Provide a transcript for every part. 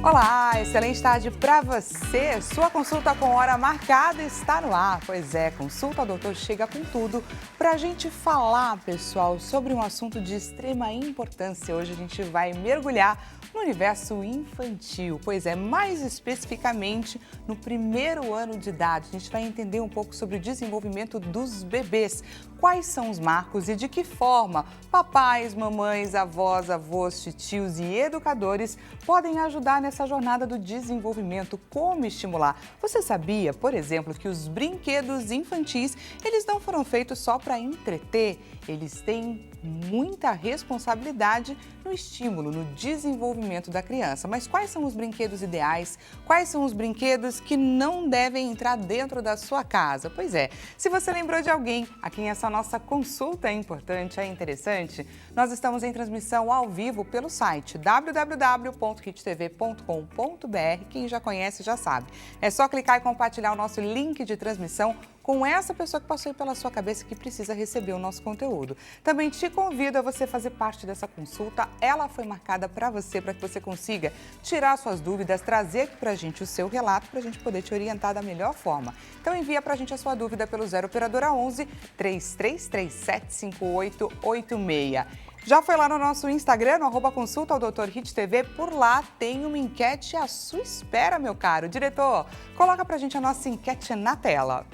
Olá, excelente tarde para você. Sua consulta com hora marcada está no ar. Pois é, Consulta Doutor chega com tudo para a gente falar, pessoal, sobre um assunto de extrema importância. Hoje a gente vai mergulhar no universo infantil. Pois é, mais especificamente no primeiro ano de idade. A gente vai entender um pouco sobre o desenvolvimento dos bebês. Quais são os marcos e de que forma papais, mamães, avós, avós, tios e educadores podem ajudar nessa jornada do desenvolvimento, como estimular. Você sabia, por exemplo, que os brinquedos infantis, eles não foram feitos só para entreter, eles têm muita responsabilidade no estímulo, no desenvolvimento da criança. Mas quais são os brinquedos ideais? Quais são os brinquedos que não devem entrar dentro da sua casa? Pois é, se você lembrou de alguém a quem essa nossa consulta é importante, é interessante, nós estamos em transmissão ao vivo pelo site www.hittv.com.br. Quem já conhece já sabe. É só clicar e compartilhar o nosso link de transmissão com essa pessoa que passou aí pela sua cabeça que precisa receber o nosso conteúdo. Também te convido a você fazer parte dessa consulta. Ela foi marcada para você, para que você consiga tirar suas dúvidas, trazer aqui para a gente o seu relato, para a gente poder te orientar da melhor forma. Então envia para a gente a sua dúvida pelo 0 Operadora 11 3337 5886. Já foi lá no nosso Instagram, no @consulta ao Dr. Hit TV, por lá tem uma enquete à sua espera, meu caro. Diretor, coloca pra gente a nossa enquete na tela.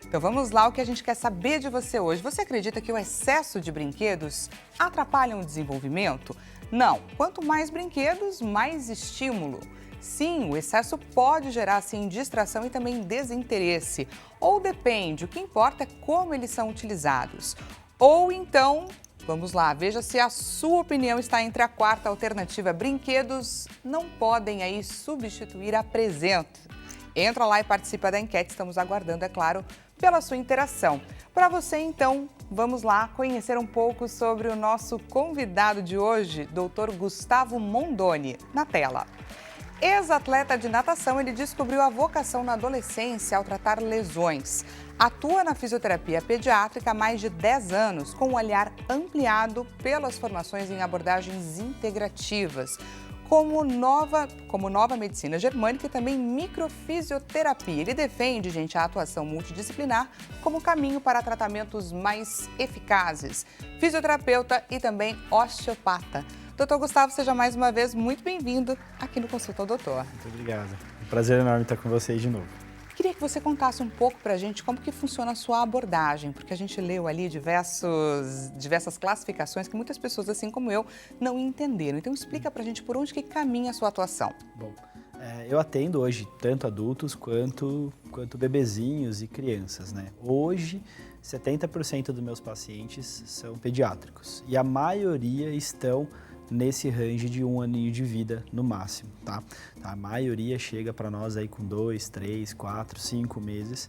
Então vamos lá, o que a gente quer saber de você hoje. Você acredita que o excesso de brinquedos atrapalha o desenvolvimento? Não. Quanto mais brinquedos, mais estímulo. Sim, o excesso pode gerar, sim, distração e também desinteresse. Ou depende, o que importa é como eles são utilizados. Ou então, vamos lá, veja se a sua opinião está entre a quarta alternativa. Brinquedos não podem aí substituir a presença. Entra lá e participa da enquete, estamos aguardando, é claro, pela sua interação. Para você, então, vamos lá conhecer um pouco sobre o nosso convidado de hoje, Dr. Gustavo Mondoni, na tela. Ex-atleta de natação, ele descobriu a vocação na adolescência ao tratar lesões. Atua na fisioterapia pediátrica há mais de 10 anos, com um olhar ampliado pelas formações em abordagens integrativas, como nova medicina germânica e também microfisioterapia. Ele defende, gente, a atuação multidisciplinar como caminho para tratamentos mais eficazes. Fisioterapeuta e também osteopata. Doutor Gustavo, seja mais uma vez muito bem-vindo aqui no Consulta ao Doutor. Muito obrigado. Um prazer enorme estar com vocês de novo. Queria que você contasse um pouco para a gente como que funciona a sua abordagem, porque a gente leu ali diversas classificações que muitas pessoas, assim como eu, não entenderam. Então explica para a gente por onde que caminha a sua atuação. Bom, eu atendo hoje tanto adultos quanto bebezinhos e crianças, né? Hoje, 70% dos meus pacientes são pediátricos e a maioria estão nesse range de 1 aninho de vida no máximo, tá? A maioria chega para nós aí com 2, 3, 4, 5 meses,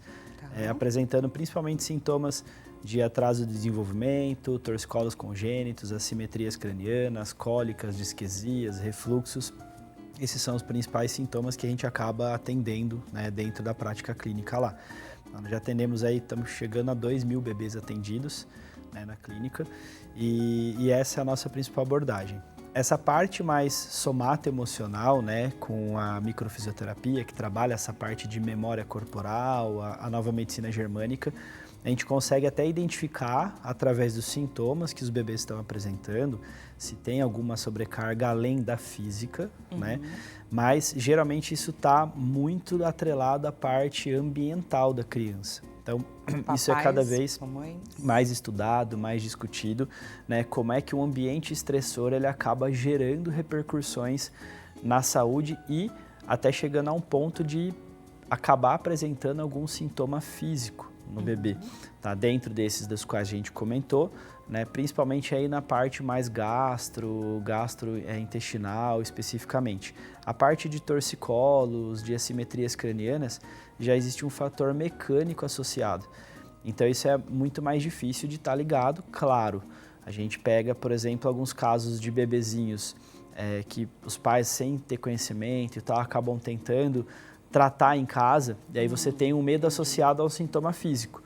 apresentando principalmente sintomas de atraso de desenvolvimento, torcicolos congênitos, assimetrias cranianas, cólicas, disquesias, refluxos. Esses são os principais sintomas que a gente acaba atendendo, né, dentro da prática clínica lá. Nós já atendemos aí, estamos chegando a 2.000 bebês atendidos, né, na clínica, e essa é a nossa principal abordagem. Essa parte mais somato-emocional, né, com a microfisioterapia, que trabalha essa parte de memória corporal, a nova medicina germânica, a gente consegue até identificar, através dos sintomas que os bebês estão apresentando, se tem alguma sobrecarga além da física, né? Mas geralmente isso está muito atrelado à parte ambiental da criança. Então, isso é cada vez mais estudado, mais discutido, né? Como é que o ambiente estressor ele acaba gerando repercussões na saúde e até chegando a um ponto de acabar apresentando algum sintoma físico no bebê, tá? Dentro desses dos quais a gente comentou, né? Principalmente aí na parte mais gastrointestinal especificamente. A parte de torcicolos, de assimetrias cranianas, já existe um fator mecânico associado. Então isso é muito mais difícil de estar ligado, claro. A gente pega, por exemplo, alguns casos de bebezinhos que os pais, sem ter conhecimento e tal, acabam tentando tratar em casa, e aí você tem um medo associado ao sintoma físico.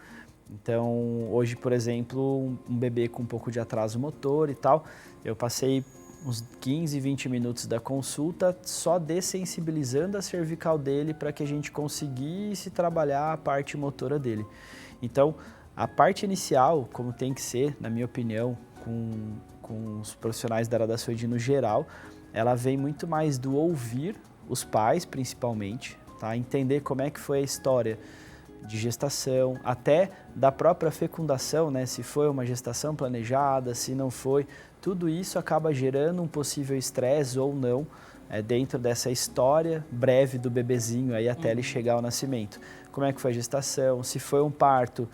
Então, hoje, por exemplo, um bebê com um pouco de atraso motor e tal, eu passei uns 15, 20 minutos da consulta, só dessensibilizando a cervical dele para que a gente conseguisse trabalhar a parte motora dele. Então, a parte inicial, como tem que ser, na minha opinião, com os profissionais da área da saúde no geral, ela vem muito mais do ouvir os pais, principalmente, tá? Entender como é que foi a história de gestação, até da própria fecundação, né? Se foi uma gestação planejada, se não foi, tudo isso acaba gerando um possível estresse ou não dentro dessa história breve do bebezinho aí até ele chegar ao nascimento. Como é que foi a gestação, se foi um parto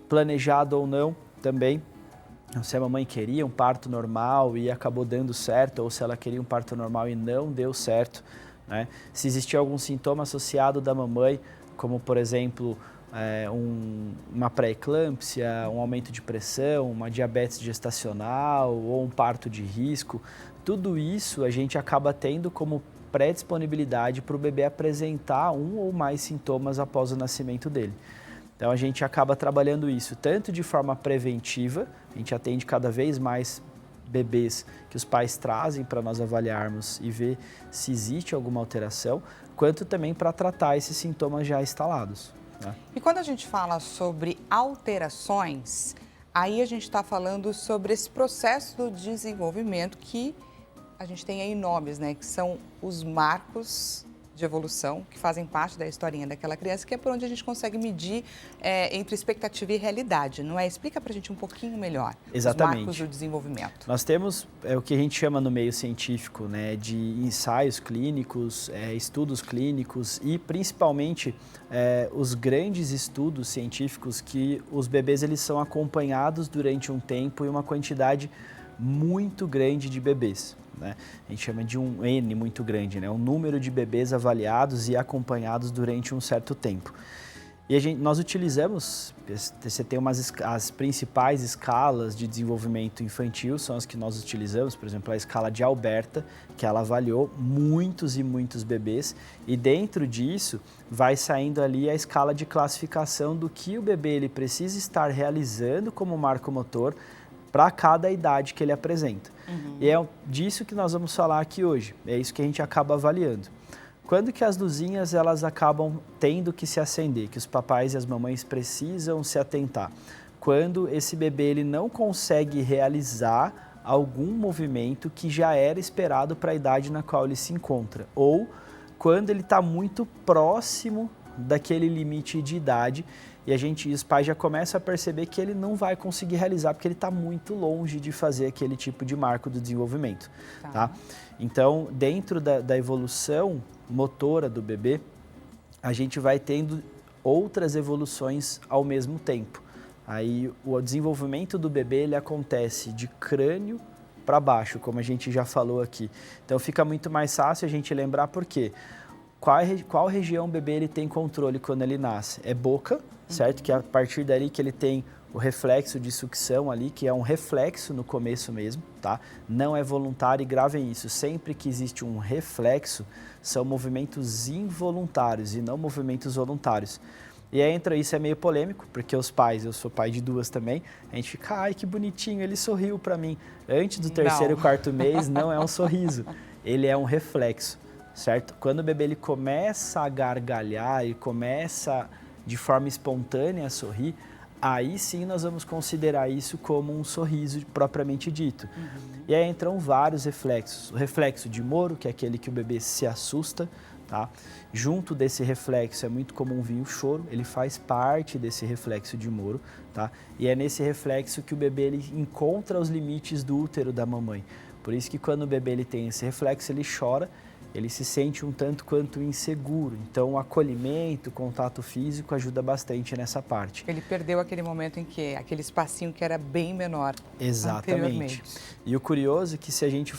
planejado ou não também, se a mamãe queria um parto normal e acabou dando certo, ou se ela queria um parto normal e não deu certo, né? Se existia algum sintoma associado da mamãe, como por exemplo uma pré-eclâmpsia, um aumento de pressão, uma diabetes gestacional ou um parto de risco, tudo isso a gente acaba tendo como pré-disponibilidade para o bebê apresentar um ou mais sintomas após o nascimento dele. Então a gente acaba trabalhando isso tanto de forma preventiva, a gente atende cada vez mais bebês que os pais trazem para nós avaliarmos e ver se existe alguma alteração, quanto também para tratar esses sintomas já instalados. E quando a gente fala sobre alterações, aí a gente está falando sobre esse processo do desenvolvimento que a gente tem aí nomes, né? Que são os marcos de evolução, que fazem parte da historinha daquela criança, que é por onde a gente consegue medir entre expectativa e realidade, não é? Explica pra gente um pouquinho melhor. Exatamente. Os marcos do desenvolvimento. Nós temos o que a gente chama no meio científico, né, de ensaios clínicos, estudos clínicos e principalmente os grandes estudos científicos que os bebês eles são acompanhados durante um tempo e uma quantidade muito grande de bebês. Né? A gente chama de um N muito grande, né? Um número de bebês avaliados e acompanhados durante um certo tempo. E nós utilizamos, você tem as principais escalas de desenvolvimento infantil, são as que nós utilizamos, por exemplo, a escala de Alberta, que ela avaliou muitos e muitos bebês, e dentro disso vai saindo ali a escala de classificação do que o bebê ele precisa estar realizando como marco motor para cada idade que ele apresenta. E é disso que nós vamos falar aqui hoje, é isso que a gente acaba avaliando. Quando que as luzinhas elas acabam tendo que se acender, que os papais e as mamães precisam se atentar? Quando esse bebê ele não consegue realizar algum movimento que já era esperado para a idade na qual ele se encontra, ou quando ele está muito próximo daquele limite de idade e os pais já começam a perceber que ele não vai conseguir realizar porque ele está muito longe de fazer aquele tipo de marco do desenvolvimento. Tá? Então, dentro da evolução motora do bebê, a gente vai tendo outras evoluções ao mesmo tempo. Aí o desenvolvimento do bebê ele acontece de crânio para baixo, como a gente já falou aqui. Então fica muito mais fácil a gente lembrar por quê. Qual região o bebê ele tem controle quando ele nasce? É boca, certo? Que é a partir dali que ele tem o reflexo de sucção ali, que é um reflexo no começo mesmo, tá? Não é voluntário e gravem isso. Sempre que existe um reflexo, são movimentos involuntários e não movimentos voluntários. E aí isso é meio polêmico, porque os pais, eu sou pai de duas também, a gente fica, ai que bonitinho, ele sorriu para mim. Antes do terceiro e quarto mês, não é um sorriso, ele é um reflexo. Certo? Quando o bebê ele começa a gargalhar e começa de forma espontânea a sorrir, aí sim nós vamos considerar isso como um sorriso propriamente dito. E aí entram vários reflexos. O reflexo de Moro, que é aquele que o bebê se assusta, tá? Junto desse reflexo é muito comum vir o choro, ele faz parte desse reflexo de Moro, tá? E é nesse reflexo que o bebê ele encontra os limites do útero da mamãe. Por isso que quando o bebê ele tem esse reflexo, ele chora, ele se sente um tanto quanto inseguro. Então, o acolhimento, o contato físico ajuda bastante nessa parte. Ele perdeu aquele momento em que aquele espacinho que era bem menor. Exatamente. E o curioso é que se a gente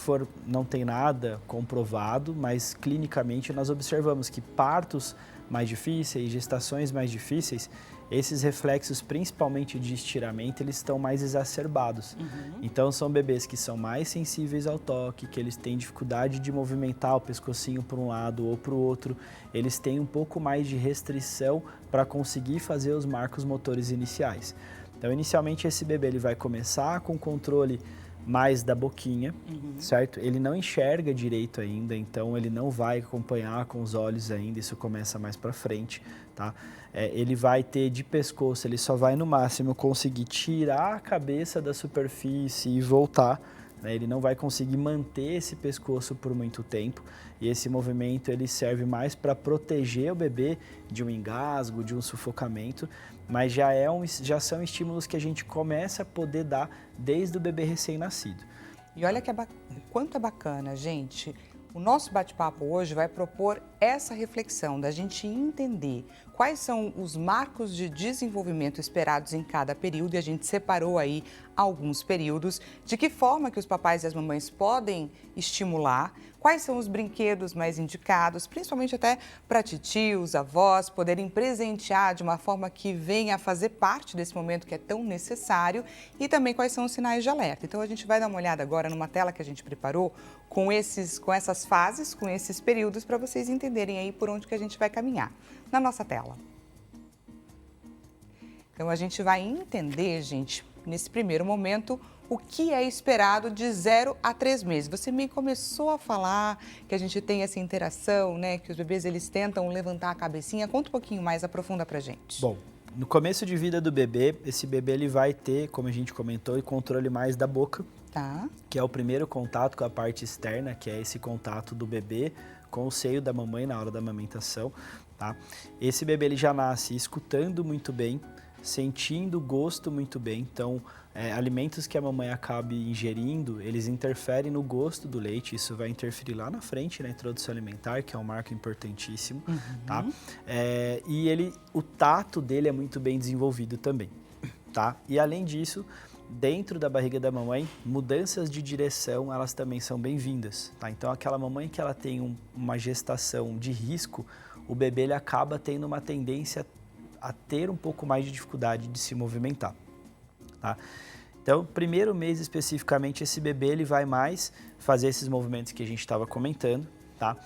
não tem nada comprovado, mas clinicamente nós observamos que partos mais difíceis, gestações mais difíceis, esses reflexos, principalmente de estiramento, eles estão mais exacerbados. Então, são bebês que são mais sensíveis ao toque, que eles têm dificuldade de movimentar o pescocinho para um lado ou para o outro. Eles têm um pouco mais de restrição para conseguir fazer os marcos motores iniciais. Então, inicialmente, esse bebê ele vai começar com controle mais da boquinha, certo? Ele não enxerga direito ainda, então ele não vai acompanhar com os olhos ainda, isso começa mais para frente, tá? Ele vai ter de pescoço, ele só vai no máximo conseguir tirar a cabeça da superfície e voltar, né? Ele não vai conseguir manter esse pescoço por muito tempo, e esse movimento ele serve mais para proteger o bebê de um engasgo, de um sufocamento, mas já são estímulos que a gente começa a poder dar desde o bebê recém-nascido. E olha quanto é bacana, gente. O nosso bate-papo hoje vai propor essa reflexão da gente entender quais são os marcos de desenvolvimento esperados em cada período, e a gente separou aí alguns períodos, de que forma que os papais e as mamães podem estimular, quais são os brinquedos mais indicados, principalmente até para titios, avós, poderem presentear de uma forma que venha a fazer parte desse momento que é tão necessário, e também quais são os sinais de alerta. Então a gente vai dar uma olhada agora numa tela que a gente preparou com essas fases, com esses períodos, para vocês entenderem aí por onde que a gente vai caminhar na nossa tela. Então a gente vai entender, gente, nesse primeiro momento, o que é esperado de 0 a 3 meses. Você me começou a falar que a gente tem essa interação, né? Que os bebês eles tentam levantar a cabecinha. Conta um pouquinho mais, aprofunda pra gente. Bom, no começo de vida do bebê, esse bebê ele vai ter, como a gente comentou, o controle mais da boca, Tá. que é o primeiro contato com a parte externa, que é esse contato do bebê com o seio da mamãe na hora da amamentação, tá? Esse bebê ele já nasce escutando muito bem, sentindo o gosto muito bem, então alimentos que a mamãe acabe ingerindo, eles interferem no gosto do leite, isso vai interferir lá na frente na introdução alimentar, que é um marco importantíssimo, tá? E o tato dele é muito bem desenvolvido também, tá? E além disso, dentro da barriga da mamãe, mudanças de direção, elas também são bem-vindas, tá? Então, aquela mamãe que ela tem uma gestação de risco, o bebê ele acaba tendo uma tendência a ter um pouco mais de dificuldade de se movimentar, tá? Então, primeiro mês especificamente, esse bebê ele vai mais fazer esses movimentos que a gente estava comentando, tá?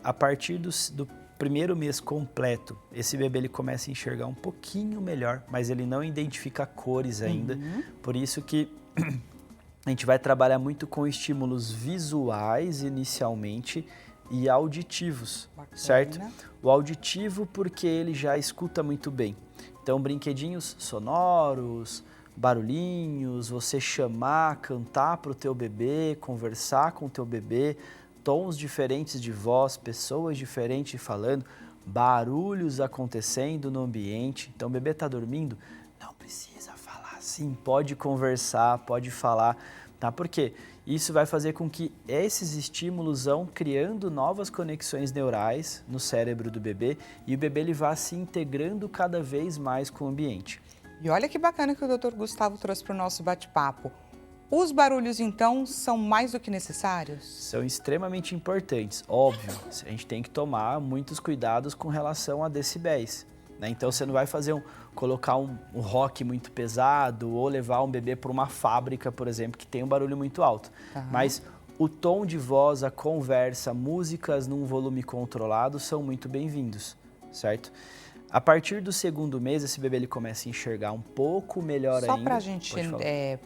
A partir do primeiro mês completo, esse bebê ele começa a enxergar um pouquinho melhor, mas ele não identifica cores ainda, por isso que a gente vai trabalhar muito com estímulos visuais inicialmente e auditivos, certo? O auditivo porque ele já escuta muito bem. Então, brinquedinhos sonoros, barulhinhos, você chamar, cantar para o teu bebê, conversar com o teu bebê, tons diferentes de voz, pessoas diferentes falando, barulhos acontecendo no ambiente. Então, o bebê está dormindo, não precisa falar assim, pode conversar, pode falar, tá? Por quê? Isso vai fazer com que esses estímulos vão criando novas conexões neurais no cérebro do bebê e o bebê ele vai se integrando cada vez mais com o ambiente. E olha que bacana que o Dr. Gustavo trouxe para o nosso bate-papo. Os barulhos, então, são mais do que necessários? São extremamente importantes, óbvio. A gente tem que tomar muitos cuidados com relação a decibéis, né? Então, você não vai colocar um rock muito pesado ou levar um bebê para uma fábrica, por exemplo, que tem um barulho muito alto. Mas o tom de voz, a conversa, músicas num volume controlado são muito bem-vindos, certo? A partir do segundo mês, esse bebê ele começa a enxergar um pouco melhor ainda. Só para a gente,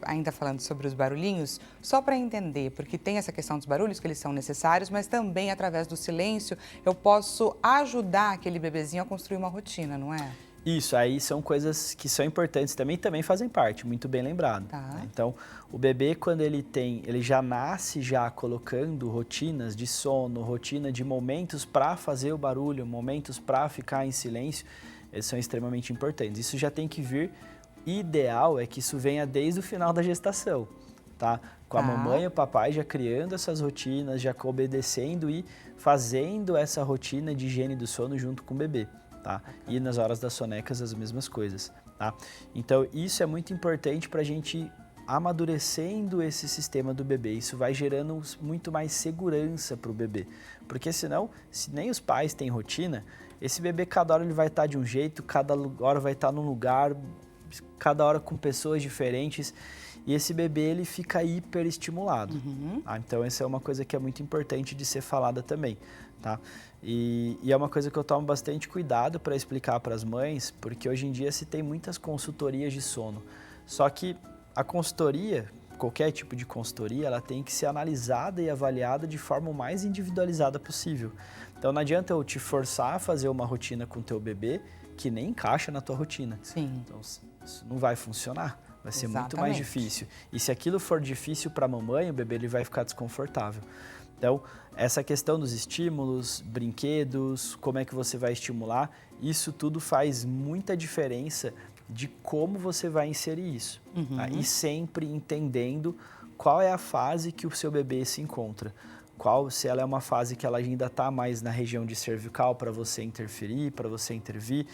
ainda falando sobre os barulhinhos, só para entender, porque tem essa questão dos barulhos, que eles são necessários, mas também através do silêncio eu posso ajudar aquele bebezinho a construir uma rotina, não é? Isso, aí são coisas que são importantes também fazem parte, muito bem lembrado. Tá. Né? Então, o bebê quando ele já nasce já colocando rotinas de sono, rotina de momentos para fazer o barulho, momentos para ficar em silêncio, eles são extremamente importantes. Isso já tem que vir, ideal é que isso venha desde o final da gestação, tá? Com a mamãe e o papai já criando essas rotinas, já obedecendo e fazendo essa rotina de higiene do sono junto com o bebê. Tá? E nas horas das sonecas as mesmas coisas, tá? Então isso é muito importante para a gente amadurecendo esse sistema do bebê, isso vai gerando muito mais segurança para o bebê, porque senão, se nem os pais têm rotina, esse bebê cada hora ele vai estar de um jeito, cada hora vai estar num lugar, cada hora com pessoas diferentes, e esse bebê ele fica hiperestimulado. Tá? Então essa é uma coisa que é muito importante de ser falada também. Tá? E é uma coisa que eu tomo bastante cuidado para explicar para as mães, porque hoje em dia se tem muitas consultorias de sono. Só que a consultoria, qualquer tipo de consultoria, ela tem que ser analisada e avaliada de forma o mais individualizada possível. Então não adianta eu te forçar a fazer uma rotina com o teu bebê que nem encaixa na tua rotina. Sim. Então isso não vai funcionar, vai ser muito Exatamente. mais difícil. E se aquilo for difícil para a mamãe, o bebê ele vai ficar desconfortável. Então, essa questão dos estímulos, brinquedos, como é que você vai estimular, isso tudo faz muita diferença de como você vai inserir isso. Tá? E sempre entendendo qual é a fase que o seu bebê se encontra. Se ela é uma fase que ela ainda está mais na região de cervical para você interferir, para você intervir.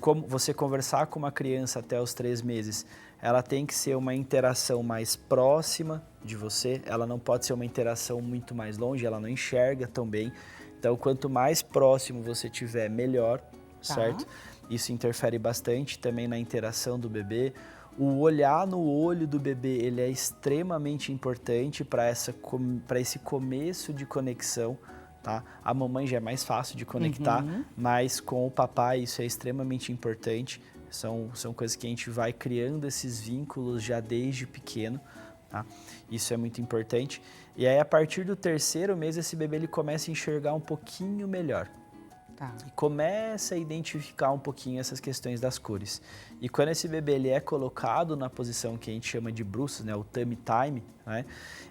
Como você conversar com uma criança até os 3 meses, ela tem que ser uma interação mais próxima de você, ela não pode ser uma interação muito mais longe, ela não enxerga tão bem. Então, quanto mais próximo você tiver, melhor, certo? Isso interfere bastante também na interação do bebê. O olhar no olho do bebê, ele é extremamente importante para esse começo de conexão, tá? A mamãe já é mais fácil de conectar, mas com o papai isso é extremamente importante. São coisas que a gente vai criando esses vínculos já desde pequeno, tá? Isso é muito importante. E aí, a partir do 3º mês, esse bebê ele começa a enxergar um pouquinho melhor. Tá. E começa a identificar um pouquinho essas questões das cores. E quando esse bebê ele é colocado na posição que a gente chama de bruços, né, o tummy time, né,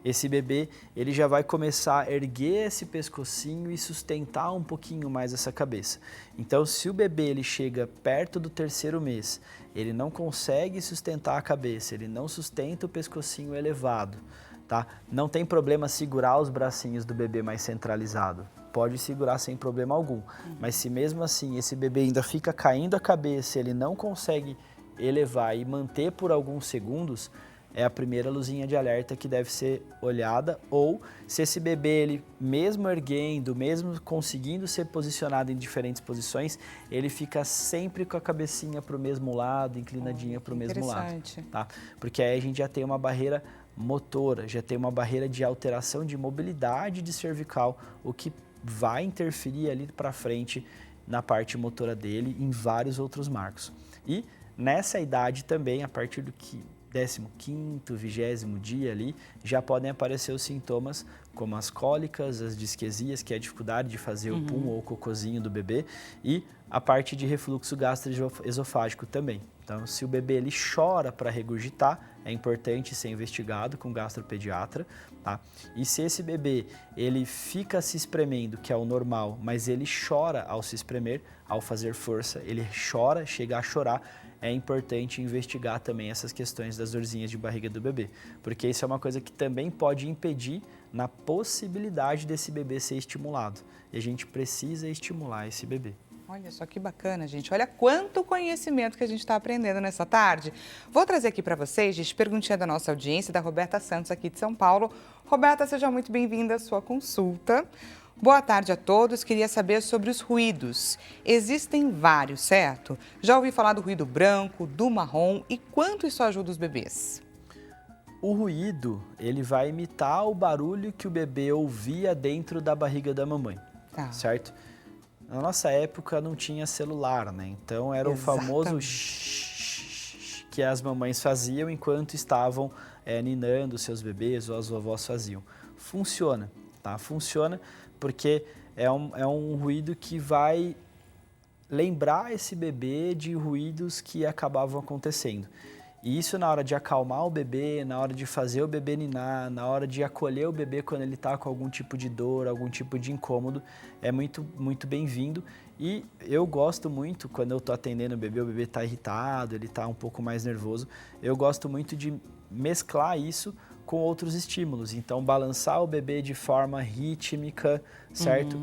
esse bebê ele já vai começar a erguer esse pescocinho e sustentar um pouquinho mais essa cabeça. Então, se o bebê ele chega perto do 3º mês, ele não consegue sustentar a cabeça, ele não sustenta o pescocinho elevado, tá? Não tem problema segurar os bracinhos do bebê mais centralizado. Pode segurar sem problema algum. Mas se mesmo assim esse bebê ainda fica caindo a cabeça, ele não consegue elevar e manter por alguns segundos, é a primeira luzinha de alerta que deve ser olhada. Ou se esse bebê, ele mesmo erguendo, mesmo conseguindo ser posicionado em diferentes posições, ele fica sempre com a cabecinha para o mesmo lado, inclinadinha para o mesmo lado. Tá? Porque aí a gente já tem uma barreira motora, já tem uma barreira de alteração de mobilidade de cervical, o que vai interferir ali para frente na parte motora dele em vários outros marcos. E nessa idade também, a partir do 15º, 20º dia ali, já podem aparecer os sintomas como as cólicas, as disquesias, que é a dificuldade de fazer o pum ou o cocôzinho do bebê, e a parte de refluxo gastroesofágico também. Então, se o bebê ele chora para regurgitar, é importante ser investigado com o gastropediatra, tá? E se esse bebê ele fica se espremendo, que é o normal, mas ele chora ao se espremer, ao fazer força, ele chora, chega a chorar, é importante investigar também essas questões das dorzinhas de barriga do bebê, porque isso é uma coisa que também pode impedir na possibilidade desse bebê ser estimulado. E a gente precisa estimular esse bebê. Olha só que bacana, gente. Olha quanto conhecimento que a gente está aprendendo nessa tarde. Vou trazer aqui para vocês, gente, perguntinha da nossa audiência, da Roberta Santos, aqui de São Paulo. Roberta, seja muito bem-vinda à sua consulta. Boa tarde a todos. Queria saber sobre os ruídos. Existem vários, certo? Já ouvi falar do ruído branco, do marrom e quanto isso ajuda os bebês? O ruído, ele vai imitar o barulho que o bebê ouvia dentro da barriga da mamãe, certo? Na nossa época não tinha celular, né? Então era o famoso shhh que as mamães faziam enquanto estavam ninando seus bebês ou as vovós faziam. Funciona, tá? Funciona porque é um ruído que vai lembrar esse bebê de ruídos que acabavam acontecendo. E isso na hora de acalmar o bebê, na hora de fazer o bebê ninar, na hora de acolher o bebê quando ele está com algum tipo de dor, algum tipo de incômodo, é muito, muito bem-vindo. E eu gosto muito, quando eu estou atendendo o bebê está irritado, ele está um pouco mais nervoso, eu gosto muito de mesclar isso com outros estímulos. Então, balançar o bebê de forma rítmica, certo?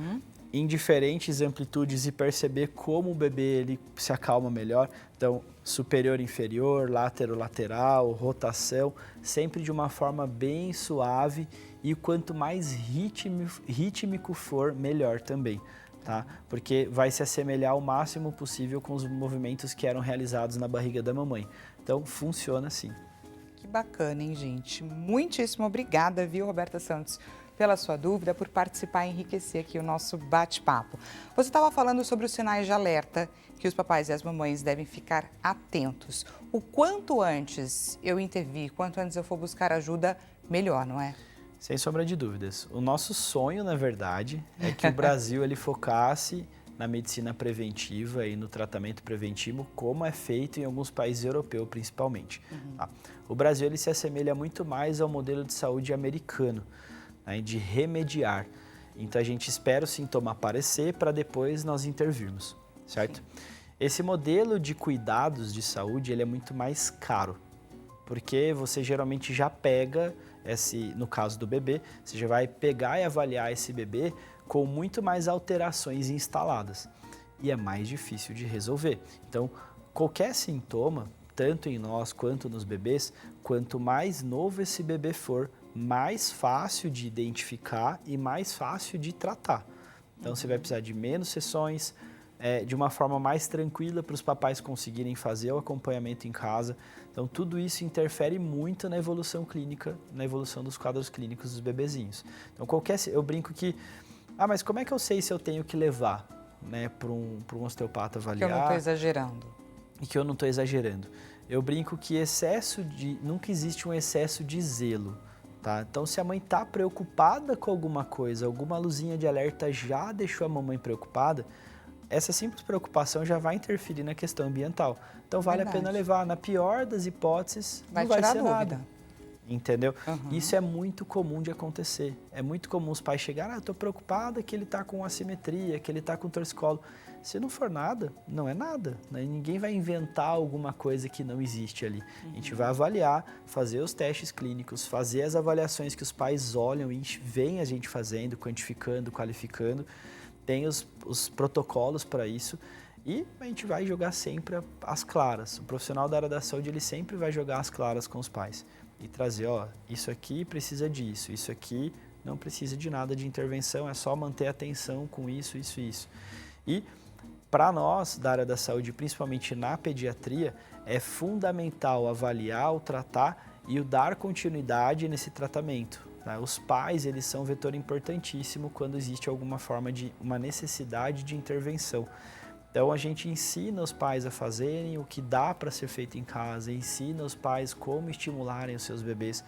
Em diferentes amplitudes e perceber como o bebê ele se acalma melhor. Então, superior, inferior, látero, lateral, rotação, sempre de uma forma bem suave e quanto mais rítmico for, melhor também, tá? Porque vai se assemelhar o máximo possível com os movimentos que eram realizados na barriga da mamãe. Então, funciona assim. Que bacana, hein, gente? Muitíssimo obrigada, viu, Roberta Santos, pela sua dúvida, por participar e enriquecer aqui o nosso bate-papo. Você estava falando sobre os sinais de alerta que os papais e as mamães devem ficar atentos. O quanto antes eu intervir, quanto antes eu for buscar ajuda, melhor, não é? Sem sombra de dúvidas. O nosso sonho, na verdade, é que o Brasil ele focasse na medicina preventiva e no tratamento preventivo, como é feito em alguns países europeus, principalmente. Tá? O Brasil ele se assemelha muito mais ao modelo de saúde americano, né, de remediar. Então, a gente espera o sintoma aparecer para depois nós intervirmos, certo? Sim. Esse modelo de cuidados de saúde ele é muito mais caro, porque você geralmente já pega, no caso do bebê, você já vai pegar e avaliar esse bebê com muito mais alterações instaladas e é mais difícil de resolver. Então, qualquer sintoma, tanto em nós quanto nos bebês, quanto mais novo esse bebê for, mais fácil de identificar e mais fácil de tratar. Então, você vai precisar de menos sessões, de uma forma mais tranquila para os papais conseguirem fazer o acompanhamento em casa. Então, tudo isso interfere muito na evolução clínica, na evolução dos quadros clínicos dos bebezinhos. Então, eu brinco que, mas como é que eu sei se eu tenho que levar, né, para um osteopata avaliar? Que eu não estou exagerando. E que eu não estou exagerando. Eu brinco que nunca existe um excesso de zelo. Tá? Então, se a mãe está preocupada com alguma coisa, alguma luzinha de alerta já deixou a mamãe preocupada, essa simples preocupação já vai interferir na questão ambiental. Então, vale a pena levar. Na pior das hipóteses, não vai ser nada. Entendeu? Isso é muito comum de acontecer. É muito comum os pais chegarem, estou preocupada que ele está com assimetria, que ele está com torcicolo. Se não for nada, não é nada. Né? Ninguém vai inventar alguma coisa que não existe ali. A gente vai avaliar, fazer os testes clínicos, fazer as avaliações que os pais olham e veem a gente fazendo, quantificando, qualificando. Tem os protocolos para isso e a gente vai jogar sempre as claras. O profissional da área da saúde, ele sempre vai jogar as claras com os pais e trazer, isso aqui precisa disso, isso aqui não precisa de nada de intervenção, é só manter a atenção com isso, isso e isso. E para nós, da área da saúde, principalmente na pediatria, é fundamental avaliar, o tratar e o dar continuidade nesse tratamento. Tá? Os pais, eles são um vetor importantíssimo quando existe alguma forma de uma necessidade de intervenção. Então, a gente ensina os pais a fazerem o que dá para ser feito em casa, ensina os pais como estimularem os seus bebês,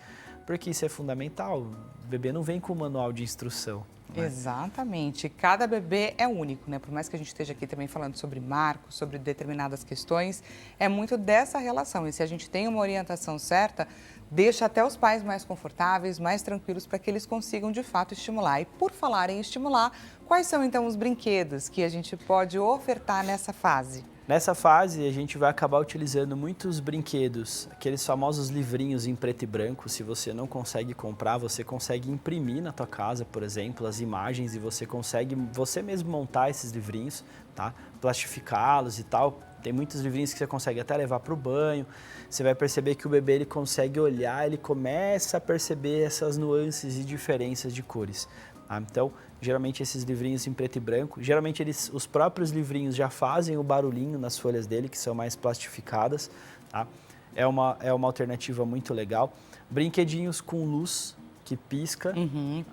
porque isso é fundamental. O bebê não vem com um manual de instrução. Né? Exatamente. Cada bebê é único, né? Por mais que a gente esteja aqui também falando sobre marcos, sobre determinadas questões, é muito dessa relação. E se a gente tem uma orientação certa, deixa até os pais mais confortáveis, mais tranquilos, para que eles consigam, de fato, estimular. E por falar em estimular, quais são, então, os brinquedos que a gente pode ofertar nessa fase? Nessa fase, a gente vai acabar utilizando muitos brinquedos, aqueles famosos livrinhos em preto e branco. Se você não consegue comprar, você consegue imprimir na tua casa, por exemplo, as imagens e você consegue você mesmo montar esses livrinhos, tá? Plastificá-los e tal. Tem muitos livrinhos que você consegue até levar para o banho. Você vai perceber que o bebê ele consegue olhar, ele começa a perceber essas nuances e diferenças de cores. Tá? Então, geralmente esses livrinhos em preto e branco, geralmente os próprios livrinhos já fazem o barulhinho nas folhas dele, que são mais plastificadas. Tá? É uma alternativa muito legal. Brinquedinhos com luz que pisca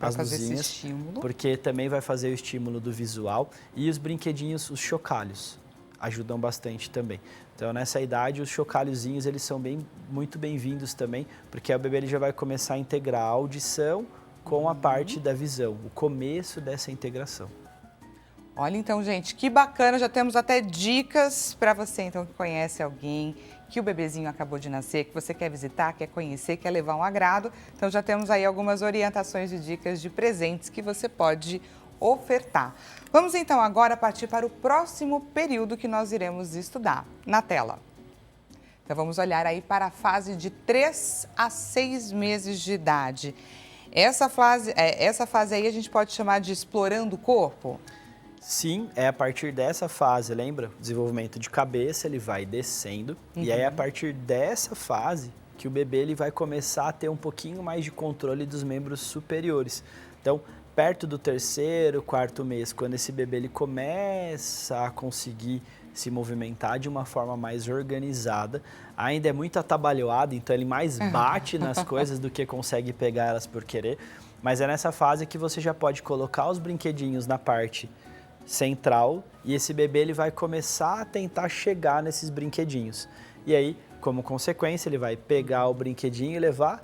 as luzinhas, esse estímulo. Porque também vai fazer o estímulo do visual. E os brinquedinhos, os chocalhos, ajudam bastante também. Então, nessa idade, os chocalhozinhos, eles são muito bem-vindos também, porque o bebê ele já vai começar a integrar a audição com a parte da visão, o começo dessa integração. Olha, então, gente, que bacana, já temos até dicas para você, então, que conhece alguém, que o bebezinho acabou de nascer, que você quer visitar, quer conhecer, quer levar um agrado. Então, já temos aí algumas orientações e dicas de presentes que você pode ofertar. Vamos, então, agora partir para o próximo período que nós iremos estudar, na tela. Então, vamos olhar aí para a fase de 3 a 6 meses de idade. Essa fase aí a gente pode chamar de explorando o corpo? Sim, é a partir dessa fase, lembra? O desenvolvimento de cabeça, ele vai descendo. E aí, a partir dessa fase, que o bebê ele vai começar a ter um pouquinho mais de controle dos membros superiores. Então, perto do 3º, 4º mês, quando esse bebê ele começa a conseguir se movimentar de uma forma mais organizada, ainda é muito atabalhoado, então ele mais bate nas coisas do que consegue pegar elas por querer. Mas é nessa fase que você já pode colocar os brinquedinhos na parte central e esse bebê ele vai começar a tentar chegar nesses brinquedinhos. E aí, como consequência, ele vai pegar o brinquedinho e levar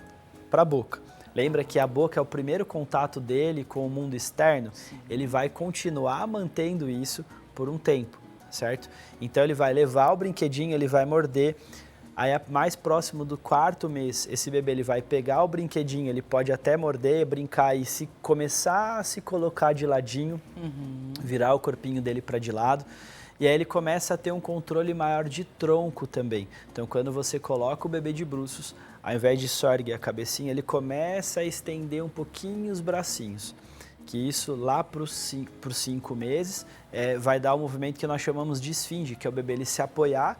para a boca. Lembra que a boca é o primeiro contato dele com o mundo externo? Ele vai continuar mantendo isso por um tempo, certo? Então ele vai levar o brinquedinho, ele vai morder. Aí mais próximo do 4º mês, esse bebê ele vai pegar o brinquedinho, ele pode até morder, brincar e se começar a se colocar de ladinho, virar o corpinho dele para de lado. E aí ele começa a ter um controle maior de tronco também. Então quando você coloca o bebê de bruços, ao invés de só erguer a cabecinha, ele começa a estender um pouquinho os bracinhos. Que isso lá para os 5 meses vai dar o movimento que nós chamamos de esfinge, que é o bebê ele se apoiar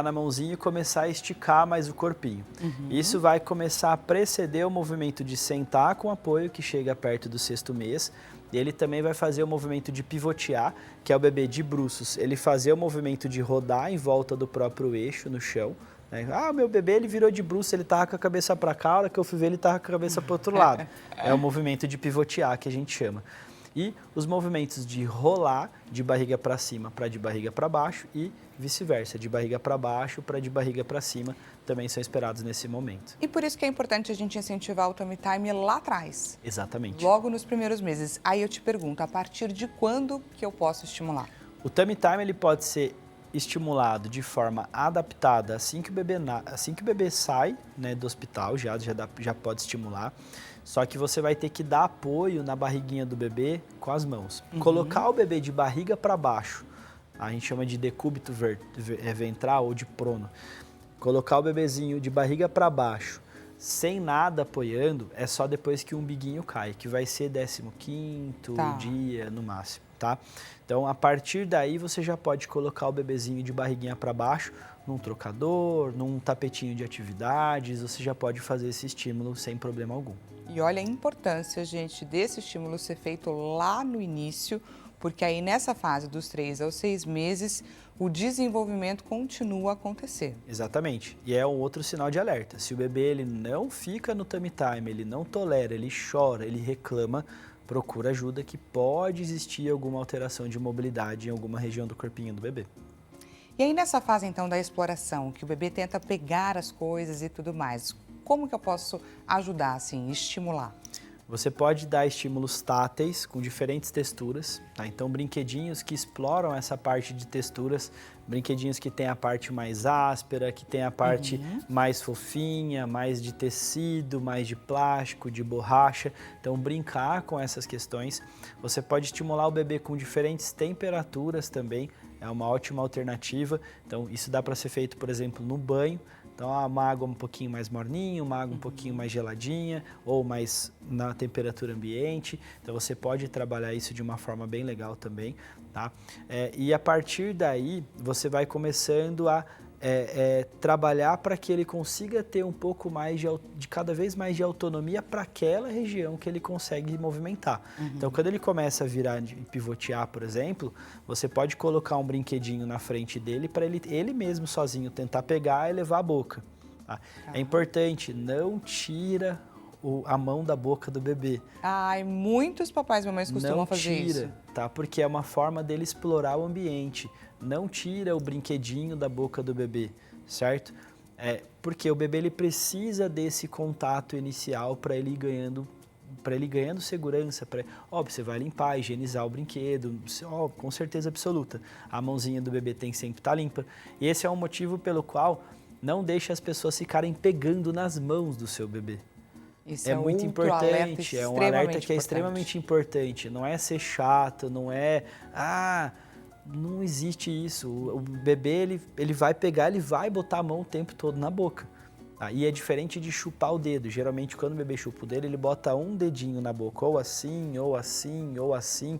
na mãozinha e começar a esticar mais o corpinho. Isso vai começar a preceder o movimento de sentar com apoio, que chega perto do 6º mês. E ele também vai fazer o movimento de pivotear, que é o bebê de bruços. Ele fazer o movimento de rodar em volta do próprio eixo no chão. Ah, meu bebê ele virou de bruços, ele tava com a cabeça para cá, a hora que eu fui ver ele tava com a cabeça para o outro lado. É o movimento de pivotear que a gente chama. E os movimentos de rolar de barriga para cima para de barriga para baixo e vice-versa, de barriga para baixo para de barriga para cima, também são esperados nesse momento. E por isso que é importante a gente incentivar o tummy time lá atrás. Exatamente. Logo nos primeiros meses. Aí eu te pergunto, a partir de quando que eu posso estimular? O tummy time ele pode ser estimulado de forma adaptada assim que o bebê sai, né, do hospital, já pode estimular. Só que você vai ter que dar apoio na barriguinha do bebê com as mãos. Colocar o bebê de barriga para baixo, a gente chama de decúbito ventral ou de prono. Colocar o bebezinho de barriga para baixo, sem nada apoiando, é só depois que o umbiguinho cai, que vai ser 15º dia no máximo, tá? Então, a partir daí, você já pode colocar o bebezinho de barriguinha para baixo, num trocador, num tapetinho de atividades, você já pode fazer esse estímulo sem problema algum. E olha a importância, gente, desse estímulo ser feito lá no início, porque aí nessa fase dos 3 aos 6 meses, o desenvolvimento continua a acontecer. Exatamente. E é um outro sinal de alerta. Se o bebê ele não fica no tummy time, ele não tolera, ele chora, ele reclama, procura ajuda que pode existir alguma alteração de mobilidade em alguma região do corpinho do bebê. E aí nessa fase então da exploração, que o bebê tenta pegar as coisas e tudo mais, como que eu posso ajudar, assim, estimular? Você pode dar estímulos táteis com diferentes texturas, tá? Então brinquedinhos que exploram essa parte de texturas, brinquedinhos que tem a parte mais áspera, que tem a parte mais fofinha, mais de tecido, mais de plástico, de borracha. Então brincar com essas questões. Você pode estimular o bebê com diferentes temperaturas também, é uma ótima alternativa. Então isso dá para ser feito, por exemplo, no banho. Então, uma água um pouquinho mais morninha, uma água um pouquinho mais geladinha ou mais na temperatura ambiente. Então, você pode trabalhar isso de uma forma bem legal também, tá? E a partir daí, você vai começando a trabalhar para que ele consiga ter um pouco mais de cada vez mais de autonomia para aquela região que ele consegue movimentar. Então, quando ele começa a virar e pivotear, por exemplo, você pode colocar um brinquedinho na frente dele para ele mesmo sozinho tentar pegar e levar a boca. Tá? É importante, não tira a mão da boca do bebê. Ai, muitos papais e mamães costumam fazer isso. Não tira, tá? Porque é uma forma dele explorar o ambiente. Não tira o brinquedinho da boca do bebê, certo? Porque o bebê ele precisa desse contato inicial para ele ir ganhando segurança. Você vai limpar, higienizar o brinquedo, com certeza absoluta. A mãozinha do bebê tem que sempre estar limpa. E esse é um motivo pelo qual não deixa as pessoas ficarem pegando nas mãos do seu bebê. Isso é muito importante, é um alerta que é extremamente importante. Não é ser chato, não é... não existe isso. O bebê, ele vai pegar, ele vai botar a mão o tempo todo na boca. Tá? E é diferente de chupar o dedo. Geralmente, quando o bebê chupa o dedo, ele bota um dedinho na boca, ou assim, ou assim, ou assim.